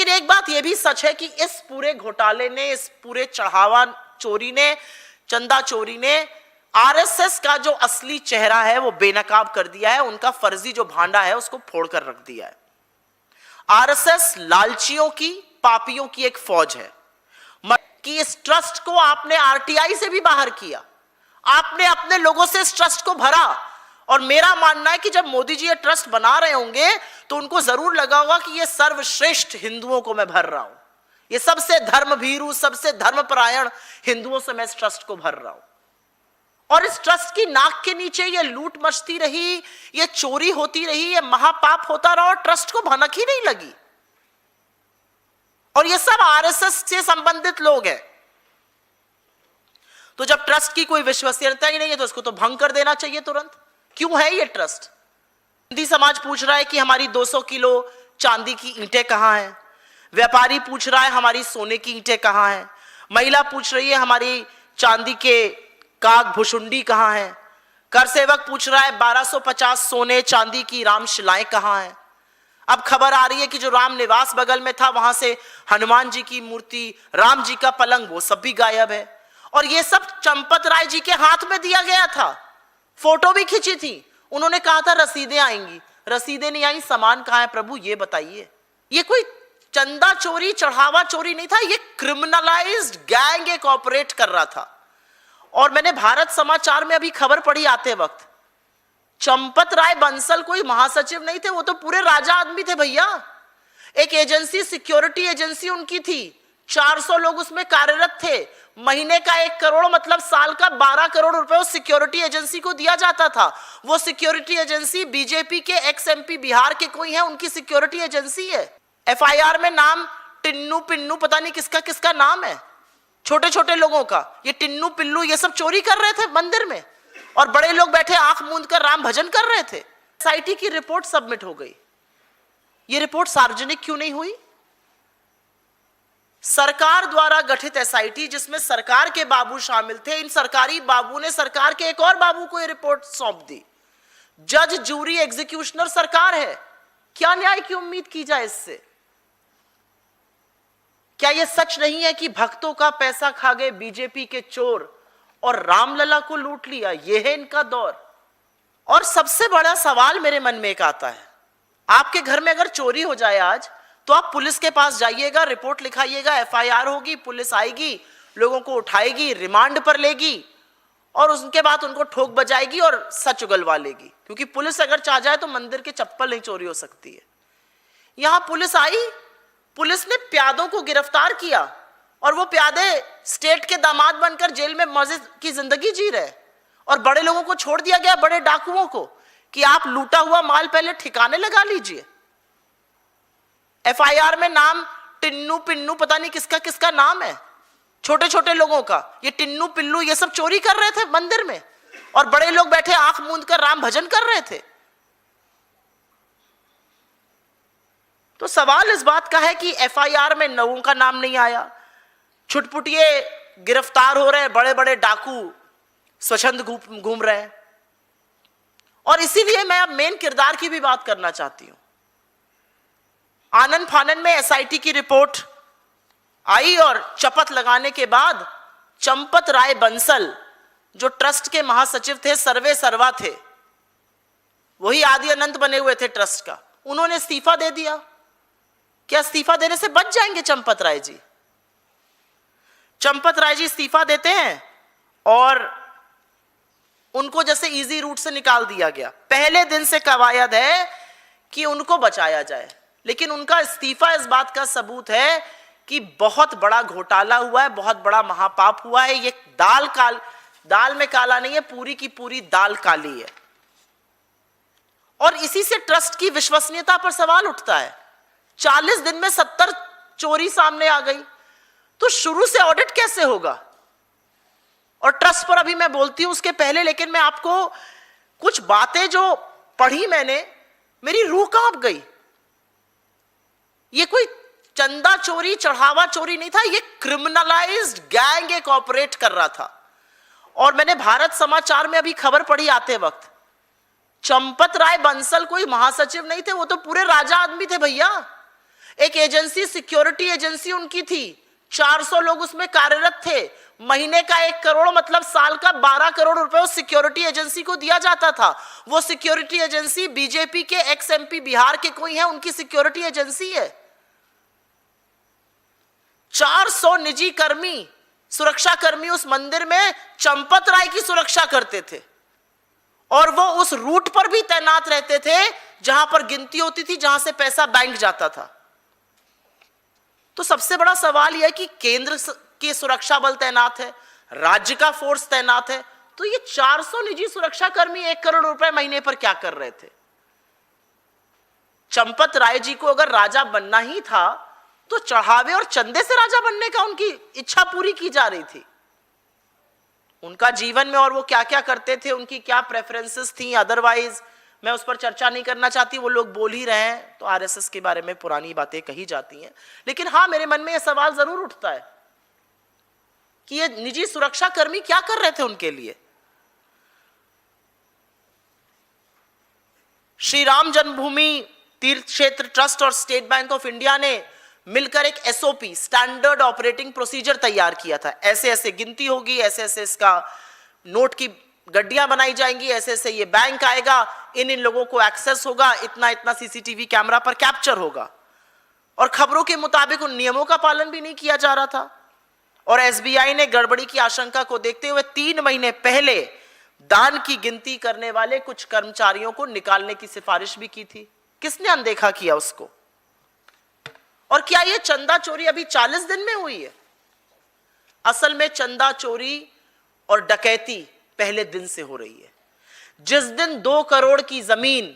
लेकिन एक बात यह भी सच है कि इस पूरे घोटाले ने, इस पूरे चढ़ावा चोरी ने, चंदा चोरी ने आरएसएस का जो असली चेहरा है वो बेनकाब कर दिया है। उनका फर्जी जो भांडा है उसको फोड़ कर रख दिया है। आरएसएस लालचियों की, पापियों की एक फौज है कि इस ट्रस्ट को आपने आरटीआई से भी बाहर किया, आपने अपने लोगों से इस ट्रस्ट को भरा। और मेरा मानना है कि जब मोदी जी ये ट्रस्ट बना रहे होंगे तो उनको जरूर लगा होगा कि ये सर्वश्रेष्ठ हिंदुओं को मैं भर रहा हूं, ये सबसे धर्मभीरू, सबसे धर्मपरायण हिंदुओं से मैं इस ट्रस्ट को भर रहा हूं। और इस ट्रस्ट की नाक के नीचे ये लूट मचती रही, ये चोरी होती रही, ये महापाप होता रहा और ट्रस्ट को भनक ही नहीं लगी। और ये सब आरएसएस से संबंधित लोग हैं। तो जब ट्रस्ट की कोई विश्वसनीयता ही नहीं है तो इसको तो भंग कर देना चाहिए तुरंत। क्यों है ये ट्रस्ट? हिंदी समाज पूछ रहा है कि हमारी 200 किलो चांदी की ईंटें कहां हैं। व्यापारी पूछ रहा है हमारी सोने की ईंटें कहां हैं। महिला पूछ रही है हमारी चांदी के काग भुषुंडी कहां है। कर सेवक पूछ रहा है 1250 सोने चांदी की रामशिलाएं कहां हैं। अब खबर आ रही है कि जो राम निवास बगल में था वहां से हनुमान जी की मूर्ति, राम जी का पलंग, वो सब भी गायब है। और ये सब चंपत राय जी के हाथ में दिया गया था, फोटो भी खींची थी। उन्होंने कहा था रसीदें आएंगी, रसीदें नहीं आई। सामान कहां है प्रभु ये बताइए। ये कोई चंदा चोरी, चढ़ावा चोरी नहीं था, ये क्रिमिनलाइज्ड गैंग एक ऑपरेट कर रहा था। और मैंने भारत समाचार में अभी खबर पढ़ी आते वक्त, चंपत राय बंसल कोई महासचिव नहीं थे, वो तो पूरे राजा आदमी थे भैया। एक एजेंसी, सिक्योरिटी एजेंसी उनकी थी, 400 लोग उसमें कार्यरत थे। महीने का 1 करोड़ मतलब साल का 12 करोड़ रुपए उस सिक्योरिटी एजेंसी को दिया जाता था। वो सिक्योरिटी एजेंसी बीजेपी के एक्स एमपी बिहार के कोई है, उनकी सिक्योरिटी एजेंसी है। एफआईआर में नाम टिन्नू पिन्नू, पता नहीं किसका किसका नाम है, छोटे छोटे लोगों का। ये टिन्नू पिल्लू ये सब चोरी कर रहे थे मंदिर में, और बड़े लोग बैठे आंख मूंद कर राम भजन कर रहे थे। एसआईटी की रिपोर्ट सबमिट हो गई, ये रिपोर्ट सार्वजनिक क्यों नहीं हुई? सरकार द्वारा गठित एसआईटी जिसमें सरकार के बाबू शामिल थे, इन सरकारी बाबू ने सरकार के एक और बाबू को ये रिपोर्ट सौंप दी। जज, जूरी, एग्जीक्यूशनर सरकार है। क्या न्याय की उम्मीद की जाए इससे? क्या यह सच नहीं है कि भक्तों का पैसा खा गए बीजेपी के चोर और रामलला को लूट लिया? यह है इनका दौर। और सबसे बड़ा सवाल मेरे मन में एक आता है, आपके घर में अगर चोरी हो जाए आज, तो आप पुलिस के पास जाइएगा, रिपोर्ट लिखाइएगा, एफआईआर होगी, पुलिस आएगी, लोगों को उठाएगी, रिमांड पर लेगी और उसके बाद उनको ठोक बजाएगी और सच उगलवा लेगी। क्योंकि पुलिस अगर चाह जाए तो मंदिर की चप्पल नहीं चोरी हो सकती है। यहां पुलिस आई, पुलिस ने प्यादों को गिरफ्तार किया और वो प्यादे स्टेट के दामाद बनकर जेल में मजे की जिंदगी जी रहे। और बड़े लोगों को छोड़ दिया गया, बड़े डाकुओं को, कि आप लूटा हुआ माल पहले ठिकाने लगा लीजिए। एफआईआर में नाम टिन्नू पिन्नू, पता नहीं किसका किसका नाम है, छोटे छोटे लोगों का। ये टिन्नू पिल्लू ये सब चोरी कर रहे थे मंदिर में, और बड़े लोग बैठे आंख मूंद कर राम भजन कर रहे थे। तो सवाल इस बात का है कि एफआईआर में लोगों का नाम नहीं आया, छुटपुटिए गिरफ्तार हो रहे हैं, बड़े बड़े डाकू स्वच्छंद घूम रहे हैं। और इसीलिए मैं अब मेन किरदार की भी बात करना चाहती हूं। आनंद फानन में एसआईटी की रिपोर्ट आई और शपथ लगाने के बाद चंपत राय बंसल, जो ट्रस्ट के महासचिव थे, सर्वे सर्वा थे, वही आदि अनंत बने हुए थे ट्रस्ट का, उन्होंने इस्तीफा दे दिया। क्या इस्तीफा देने से बच जाएंगे चंपत राय जी? चंपत राय जी इस्तीफा देते हैं और उनको जैसे इजी रूट से निकाल दिया गया। पहले दिन से कवायद है कि उनको बचाया जाए, लेकिन उनका इस्तीफा इस बात का सबूत है कि बहुत बड़ा घोटाला हुआ है, बहुत बड़ा महापाप हुआ है। ये दाल में काला नहीं है, पूरी की पूरी दाल काली है। और इसी से ट्रस्ट की विश्वसनीयता पर सवाल उठता है। 40 दिन में 70 चोरी सामने आ गई, तो शुरू से ऑडिट कैसे होगा? और ट्रस्ट पर अभी मैं बोलती हूं उसके पहले, लेकिन मैं आपको कुछ बातें जो पढ़ी मैंने, मेरी रूह कांप गई। ये कोई चंदा चोरी, चढ़ावा चोरी नहीं था, ये क्रिमिनलाइज्ड गैंग एक ऑपरेट कर रहा था। और मैंने भारत समाचार में अभी खबर पढ़ी आते वक्त, चंपत राय बंसल कोई महासचिव नहीं थे, वो तो पूरे राजा आदमी थे भैया। एक एजेंसी, सिक्योरिटी एजेंसी उनकी थी, 400 लोग उसमें कार्यरत थे, महीने का 1 करोड़ मतलब साल का 12 करोड़ रुपए उस सिक्योरिटी एजेंसी को दिया जाता था। वो सिक्योरिटी एजेंसी बीजेपी के एक्स एमपी बिहार के कोई है, उनकी सिक्योरिटी एजेंसी है। 400 निजी कर्मी, सुरक्षा कर्मी उस मंदिर में चंपत राय की सुरक्षा करते थे, और वो उस रूट पर भी तैनात रहते थे जहां पर गिनती होती थी, जहां से पैसा बैंक जाता था। तो सबसे बड़ा सवाल यह है कि केंद्र के सुरक्षा बल तैनात है, राज्य का फोर्स तैनात है, तो ये 400 निजी सुरक्षा कर्मी 1 करोड़ रुपए महीने पर क्या कर रहे थे? चंपत राय जी को अगर राजा बनना ही था तो चढ़ावे और चंदे से राजा बनने का उनकी इच्छा पूरी की जा रही थी। उनका जीवन में और वो क्या क्या करते थे, उनकी क्या प्रेफरेंसेस थी, अदरवाइज मैं उस पर चर्चा नहीं करना चाहती, वो लोग बोल ही रहे हैं तो आरएसएस के बारे में पुरानी बातें कही जाती हैं। लेकिन हाँ, मेरे मन में यह सवाल जरूर उठता है कि ये निजी सुरक्षा कर्मी क्या कर रहे थे उनके लिए। श्री राम जन्मभूमि तीर्थ क्षेत्र ट्रस्ट और स्टेट बैंक ऑफ इंडिया ने मिलकर एक एसओपी, स्टैंडर्ड ऑपरेटिंग प्रोसीजर तैयार किया था। ऐसे ऐसे गिनती होगी, ऐसे ऐसे इसका नोट की गड्डियां बनाई जाएंगी, ऐसे ऐसे ये बैंक आएगा, इन लोगों को एक्सेस होगा, इतना इतना सीसीटीवी कैमरा पर कैप्चर होगा। और खबरों के मुताबिक उन नियमों का पालन भी नहीं किया जा रहा था। और एसबीआई ने गड़बड़ी की आशंका को देखते हुए 3 महीने पहले दान की गिनती करने वाले कुछ कर्मचारियों को निकालने की सिफारिश भी की थी। किसने अनदेखा किया उसको? और क्या ये चंदा चोरी अभी 40 दिन में हुई है? असल में चंदा चोरी और डकैती पहले दिन से हो रही है। जिस दिन 2 करोड़ की जमीन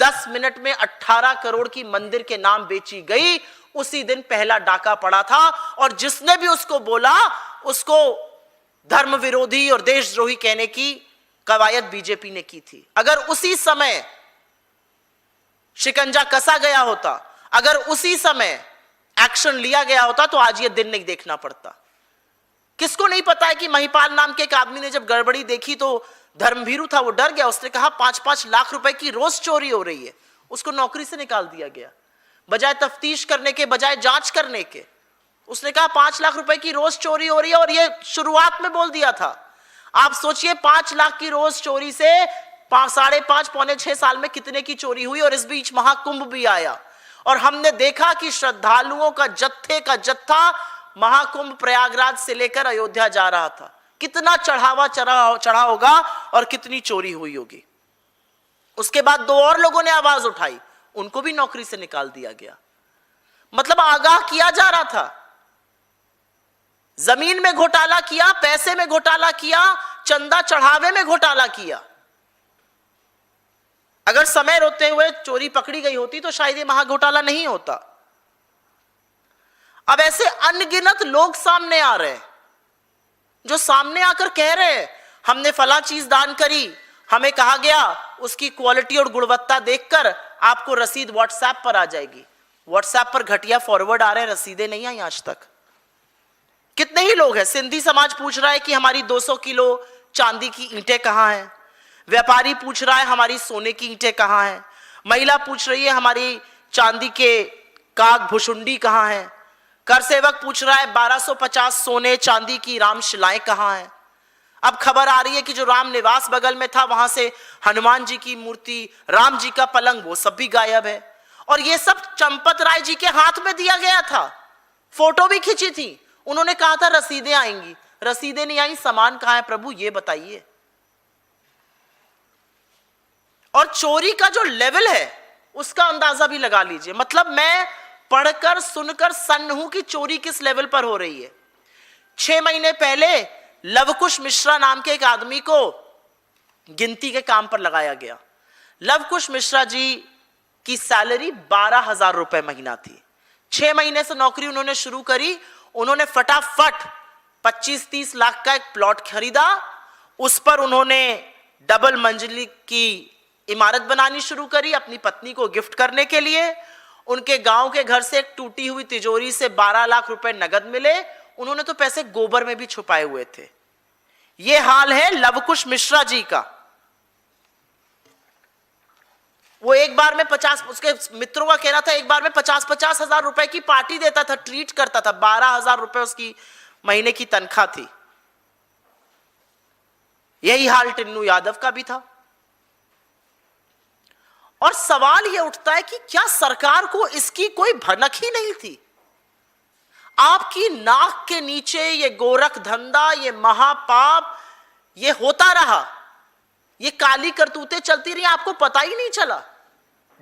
10 मिनट में 18 करोड़ की मंदिर के नाम बेची गई, उसी दिन पहला डाका पड़ा था। और जिसने भी उसको बोला, उसको धर्म विरोधी और देशद्रोही कहने की कवायद बीजेपी ने की थी। अगर उसी समय शिकंजा कसा गया होता, अगर उसी समय एक्शन लिया गया होता, तो आज ये दिन नहीं देखना पड़ता। किसको नहीं पता है कि महिपाल नाम के एक आदमी ने जब गड़बड़ी देखी तो धर्मभीरू था, वो डर गया। उसने कहा 5-5 लाख रुपए की रोज चोरी हो रही है, उसको नौकरी से निकाल दिया गया। बजाय तफ्तीश करने के, बजाय जांच करने के, उसने कहा 5 लाख रुपए की रोज चोरी हो रही है, और ये शुरुआत में बोल दिया था। आप सोचिए 5 लाख की रोज चोरी से 5.5 पौने 6 साल में कितने की चोरी हुई। और इस बीच महाकुंभ भी आया, और हमने देखा कि श्रद्धालुओं का जत्थे का जत्था महाकुंभ प्रयागराज से लेकर अयोध्या जा रहा था। कितना चढ़ावा चढ़ा होगा और कितनी चोरी हुई होगी। उसके बाद 2 और लोगों ने आवाज उठाई, उनको भी नौकरी से निकाल दिया गया। मतलब आगाह किया जा रहा था। जमीन में घोटाला किया, पैसे में घोटाला किया, चंदा चढ़ावे में घोटाला किया। अगर समय रोते हुए चोरी पकड़ी गई होती तो शायद ये महाघोटाला नहीं होता। अब ऐसे अनगिनत लोग सामने आ रहे हैं, जो सामने आकर कह रहे हैं हमने फला चीज दान करी, हमें कहा गया उसकी क्वालिटी और गुणवत्ता देखकर आपको रसीद व्हाट्सएप पर आ जाएगी। व्हाट्सएप पर घटिया फॉरवर्ड आ रहे हैं, रसीदें नहीं आई आज तक। कितने ही लोग हैं। सिंधी समाज पूछ रहा है कि हमारी 200 किलो चांदी की ईंटें कहां हैं। व्यापारी पूछ रहा है हमारी सोने की ईंटें कहां हैं। महिला पूछ रही है हमारी चांदी के काग भुषुंडी कहां हैं। कर सेवक पूछ रहा है 1250 सोने चांदी की रामशिलाएं कहां हैं। अब खबर आ रही है कि जो राम निवास बगल में था, वहां से हनुमान जी की मूर्ति, राम जी का पलंग, वो सब भी गायब है। और ये सब चंपत राय जी के हाथ में दिया गया था। फोटो भी खींची थी। उन्होंने कहा था रसीदें आएंगी, रसीदें नहीं आई। सामान कहां है प्रभु, ये बताइए। और चोरी का जो लेवल है उसका अंदाजा भी लगा लीजिए। मतलब मैं पढ़कर सुनकर सन्न हूं कि चोरी किस लेवल पर हो रही है। 6 महीने पहले लवकुश मिश्रा नाम के एक आदमी को गिनती के काम पर लगाया गया। लवकुश मिश्रा जी की सैलरी 12,000 रुपए महीना थी। 6 महीने से नौकरी उन्होंने शुरू करी। उन्होंने फटाफट 25-30 लाख का एक प्लॉट खरीदा। उस पर उन्होंने डबल मंजिली की इमारत बनानी शुरू करी अपनी पत्नी को गिफ्ट करने के लिए। उनके गांव के घर से एक टूटी हुई तिजोरी से 12 लाख रुपए नगद मिले। उन्होंने तो पैसे गोबर में भी छुपाए हुए थे। यह हाल है लवकुश मिश्रा जी का। वो एक बार में 50, उसके मित्रों का कहना था एक बार में 50-50 हजार रुपए की पार्टी देता था, ट्रीट करता था। 12,000 रुपए उसकी महीने की तनख्वाह थी। यही हाल टिन्नू यादव का भी था। और सवाल यह उठता है कि क्या सरकार को इसकी कोई भनक ही नहीं थी? आपकी नाक के नीचे ये गोरख धंधा, ये महापाप, ये होता रहा, ये काली करतूतें चलती रही, आपको पता ही नहीं चला।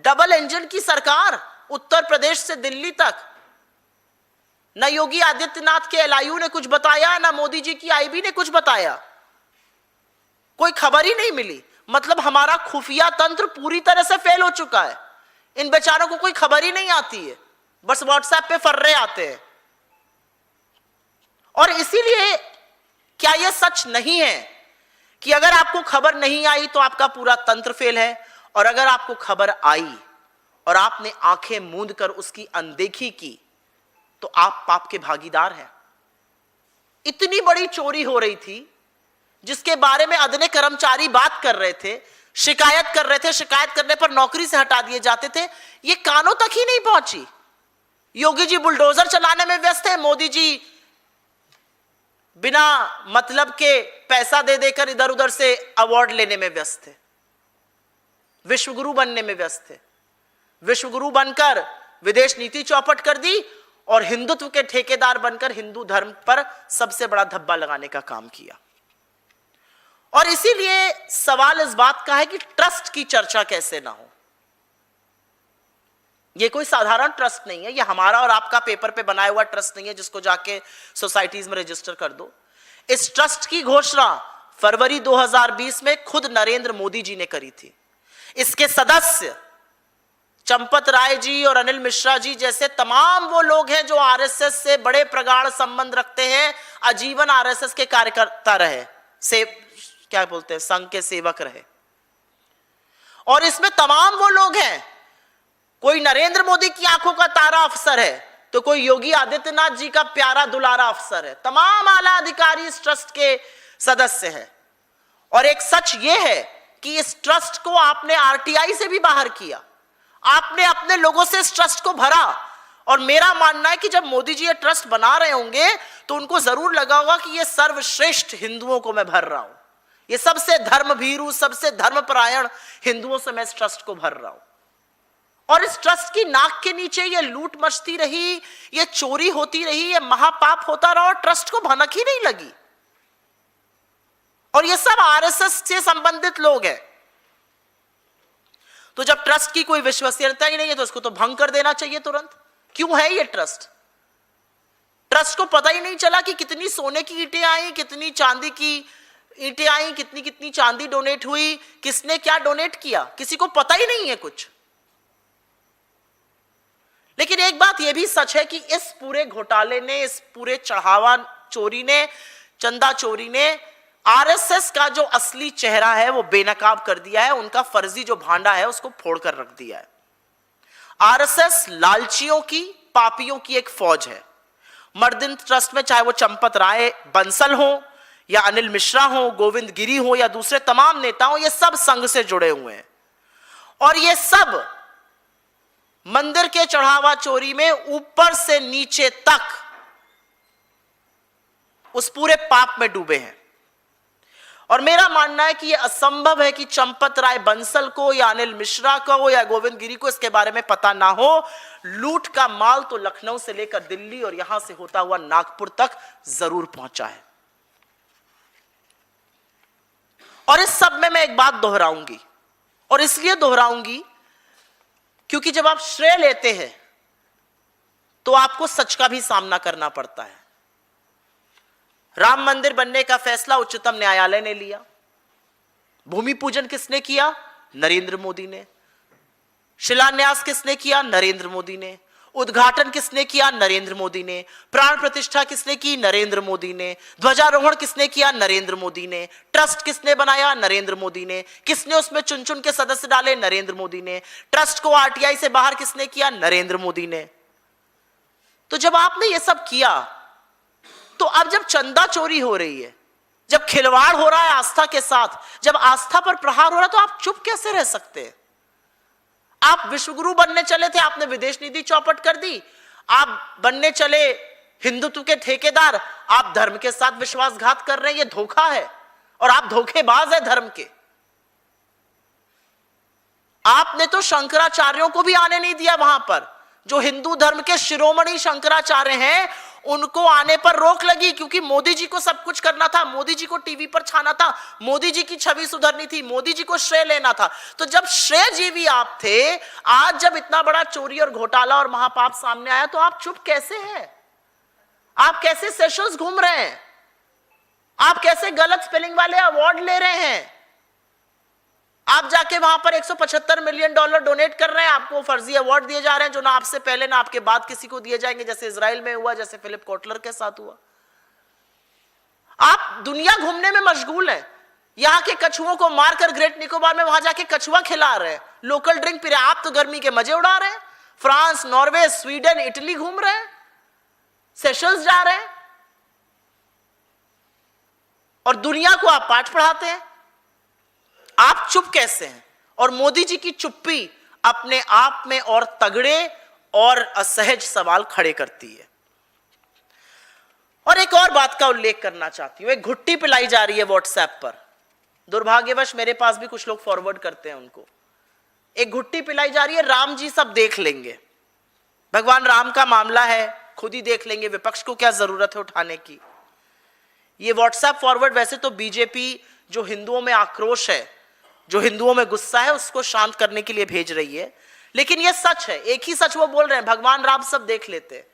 डबल इंजन की सरकार, उत्तर प्रदेश से दिल्ली तक। न योगी आदित्यनाथ के एलआईयू ने कुछ बताया, न मोदी जी की आईबी ने कुछ बताया, कोई खबर ही नहीं मिली। मतलब हमारा खुफिया तंत्र पूरी तरह से फेल हो चुका है। इन बेचारों को कोई खबर ही नहीं आती है, बस व्हाट्सएप पे फर्रे आते हैं। और इसीलिए क्या यह सच नहीं है कि अगर आपको खबर नहीं आई तो आपका पूरा तंत्र फेल है, और अगर आपको खबर आई और आपने आंखें मूंद कर उसकी अनदेखी की तो आप पाप के भागीदार हैं? इतनी बड़ी चोरी हो रही थी जिसके बारे में अदने कर्मचारी बात कर रहे थे, शिकायत कर रहे थे, शिकायत करने पर नौकरी से हटा दिए जाते थे, ये कानों तक ही नहीं पहुंची। योगी जी बुलडोजर चलाने में व्यस्त है, मोदी जी बिना मतलब के पैसा दे देकर इधर उधर से अवार्ड लेने में व्यस्त थे, विश्वगुरु बनने में व्यस्त थे। विश्वगुरु बनकर विदेश नीति चौपट कर दी और हिंदुत्व के ठेकेदार बनकर हिंदू धर्म पर सबसे बड़ा धब्बा लगाने का काम किया। और इसीलिए सवाल इस बात का है कि ट्रस्ट की चर्चा कैसे ना हो। यह कोई साधारण ट्रस्ट नहीं है, यह हमारा और आपका पेपर पे बनाया हुआ ट्रस्ट नहीं है जिसको जाके सोसाइटीज में रजिस्टर कर दो। इस ट्रस्ट की घोषणा फरवरी 2020 में खुद नरेंद्र मोदी जी ने करी थी। इसके सदस्य चंपत राय जी और अनिल मिश्रा जी जैसे तमाम वो लोग हैं जो आरएसएस से बड़े प्रगाढ़ संबंध रखते हैं, आजीवन आरएसएस के कार्यकर्ता रहे, क्या बोलते हैं, संघ के सेवक रहे। और इसमें तमाम वो लोग हैं, कोई नरेंद्र मोदी की आंखों का तारा अफसर है तो कोई योगी आदित्यनाथ जी का प्यारा दुलारा अफसर है। तमाम आला अधिकारी इस ट्रस्ट के सदस्य हैं। और एक सच ये है कि इस ट्रस्ट को आपने आरटीआई से भी बाहर किया, आपने अपने लोगों से इस ट्रस्ट को भरा। और मेरा मानना है कि जब मोदी जी ये ट्रस्ट बना रहे होंगे तो उनको जरूर लगा होगा कि ये सर्वश्रेष्ठ हिंदुओं को मैं भर रहा हूं, ये सबसे धर्मभीरू, सबसे धर्मपरायण हिंदुओं से मैं इस ट्रस्ट को भर रहा हूं। और इस ट्रस्ट की नाक के नीचे ये लूट मचती रही, ये चोरी होती रही, ये महापाप होता रहा और ट्रस्ट को भनक ही नहीं लगी। और ये सब आरएसएस से संबंधित लोग हैं। तो जब ट्रस्ट की कोई विश्वसनीयता ही नहीं है तो उसको तो भंग कर देना चाहिए तुरंत। क्यों है ये ट्रस्ट? ट्रस्ट को पता ही नहीं चला कि कितनी सोने की ईंटें आई, कितनी चांदी की ईंटें आई, कितनी कितनी चांदी डोनेट हुई, किसने क्या डोनेट किया, किसी को पता ही नहीं है कुछ। लेकिन एक बात यह भी सच है कि इस पूरे घोटाले ने, इस पूरे चढ़ावा चोरी ने, चंदा चोरी ने आरएसएस का जो असली चेहरा है वो बेनकाब कर दिया है। उनका फर्जी जो भांडा है उसको फोड़कर रख दिया है। आरएसएस लालचियों की, पापियों की एक फौज है। मर्दिन ट्रस्ट में चाहे वो चंपत राय बंसल हो या अनिल मिश्रा हो, गोविंद गिरी हो या दूसरे तमाम नेता हो, ये सब संघ से जुड़े हुए हैं। और ये सब मंदिर के चढ़ावा चोरी में ऊपर से नीचे तक उस पूरे पाप में डूबे हैं। और मेरा मानना है कि यह असंभव है कि चंपत राय बंसल को या अनिल मिश्रा को या गोविंद गिरी को इसके बारे में पता ना हो। लूट का माल तो लखनऊ से लेकर दिल्ली और यहां से होता हुआ नागपुर तक जरूर पहुंचा है। और इस सब में मैं एक बात दोहराऊंगी, और इसलिए दोहराऊंगी क्योंकि जब आप श्रेय लेते हैं तो आपको सच का भी सामना करना पड़ता है। राम मंदिर बनने का फैसला उच्चतम न्यायालय ने लिया। भूमि पूजन किसने किया? नरेंद्र मोदी ने। शिलान्यास किसने किया? नरेंद्र मोदी ने। उद्घाटन किसने किया? नरेंद्र मोदी ने। प्राण प्रतिष्ठा किसने की? नरेंद्र मोदी ने। ध्वजारोहण किसने किया? नरेंद्र मोदी ने। ट्रस्ट किसने बनाया? नरेंद्र मोदी ने। किसने उसमें चुन चुन के सदस्य डाले? नरेंद्र मोदी ने। ट्रस्ट को आरटीआई से बाहर किसने किया? नरेंद्र मोदी ने। तो जब आपने ये सब किया तो अब जब चंदा चोरी हो रही है, जब खिलवाड़ हो रहा है आस्था के साथ, जब आस्था पर प्रहार हो रहा है, तो आप चुप कैसे रह सकते हैं? आप विश्वगुरु बनने चले थे, आपने विदेश नीति चौपट कर दी। आप बनने चले हिंदुत्व के ठेकेदार, आप धर्म के साथ विश्वासघात कर रहे हैं। ये धोखा है और आप धोखेबाज है धर्म के। आपने तो शंकराचार्यों को भी आने नहीं दिया वहां पर। जो हिंदू धर्म के शिरोमणि शंकराचार्य हैं, उनको आने पर रोक लगी, क्योंकि मोदी जी को सब कुछ करना था, मोदी जी को टीवी पर छाना था, मोदी जी की छवि सुधरनी थी, मोदी जी को श्रेय लेना था। तो जब श्रेयजीवी आप थे, आज जब इतना बड़ा चोरी और घोटाला और महापाप सामने आया, तो आप चुप कैसे हैं? आप कैसे सेशंस घूम रहे हैं? आप कैसे गलत स्पेलिंग वाले अवार्ड ले रहे हैं? आप जाके वहां पर $175 मिलियन डोनेट कर रहे हैं, आपको फर्जी अवार्ड दिए जा रहे हैं, जो ना आपसे पहले ना आपके बाद किसी को दिए जाएंगे, जैसे इजराइल में हुआ, जैसे फिलिप कोटलर के साथ हुआ। आप दुनिया घूमने में मशगूल हैं। यहां के कछुओं को मारकर ग्रेट निकोबार में वहां जाके कछुआ खिला रहे हैं, लोकल ड्रिंक पी रहे हैं। आप तो गर्मी के मजे उड़ा रहे हैं, फ्रांस, नॉर्वे, स्वीडन, इटली घूम रहे हैं, सेशल्स जा रहे हैं, और दुनिया को आप पाठ पढ़ाते हैं। आप चुप कैसे हैं? और मोदी जी की चुप्पी अपने आप में और तगड़े और असहज सवाल खड़े करती है। और एक और बात का उल्लेख करना चाहती हूं, एक घुट्टी पिलाई जा रही है व्हाट्सएप पर, दुर्भाग्यवश मेरे पास भी कुछ लोग फॉरवर्ड करते हैं उनको। एक घुट्टी पिलाई जा रही है, राम जी सब देख लेंगे, भगवान राम का मामला है, खुद ही देख लेंगे, विपक्ष को क्या जरूरत है उठाने की। ये व्हाट्सएप फॉरवर्ड वैसे तो बीजेपी जो हिंदुओं में आक्रोश है, जो हिंदुओं में गुस्सा है, उसको शांत करने के लिए भेज रही है, लेकिन यह सच है, एक ही सच वो बोल रहे हैं, भगवान राम सब देख लेते हैं।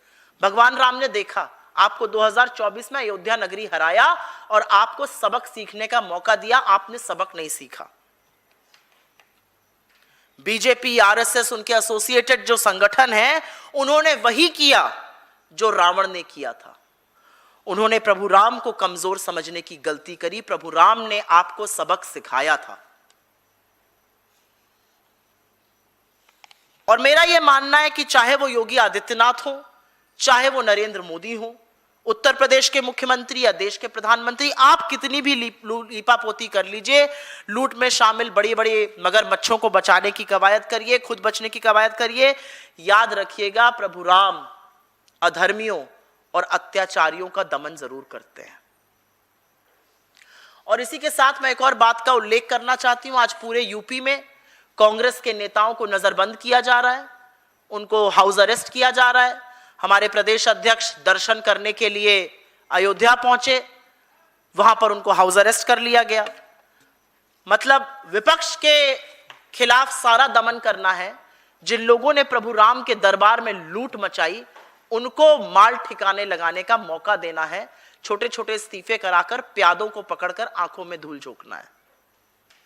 भगवान राम ने देखा, आपको 2024 में अयोध्या नगरी हराया और आपको सबक सीखने का मौका दिया, आपने सबक नहीं सीखा। बीजेपी, आरएसएस, उनके एसोसिएटेड जो संगठन है, उन्होंने वही किया जो रावण ने किया था। उन्होंने प्रभु राम को कमजोर समझने की गलती करी। प्रभु राम ने आपको सबक सिखाया था। और मेरा यह मानना है कि चाहे वो योगी आदित्यनाथ हो, चाहे वो नरेंद्र मोदी हो, उत्तर प्रदेश के मुख्यमंत्री या देश के प्रधानमंत्री, आप कितनी भी लीपापोती कर लीजिए, लूट में शामिल बड़े बड़े मगरमच्छों को बचाने की कवायद करिए, खुद बचने की कवायद करिए, याद रखिएगा प्रभु राम अधर्मियों और अत्याचारियों का दमन जरूर करते हैं। और इसी के साथ मैं एक और बात का उल्लेख करना चाहती हूं। आज पूरे यूपी में कांग्रेस के नेताओं को नजरबंद किया जा रहा है, उनको हाउस अरेस्ट किया जा रहा है। हमारे प्रदेश अध्यक्ष दर्शन करने के लिए अयोध्या पहुंचे, वहां पर उनको हाउस अरेस्ट कर लिया गया। मतलब विपक्ष के खिलाफ सारा दमन करना है। जिन लोगों ने प्रभु राम के दरबार में लूट मचाई, उनको माल ठिकाने लगाने का मौका देना है। छोटे छोटे इस्तीफे कराकर प्यादों को पकड़कर आंखों में धूल झोंकना है।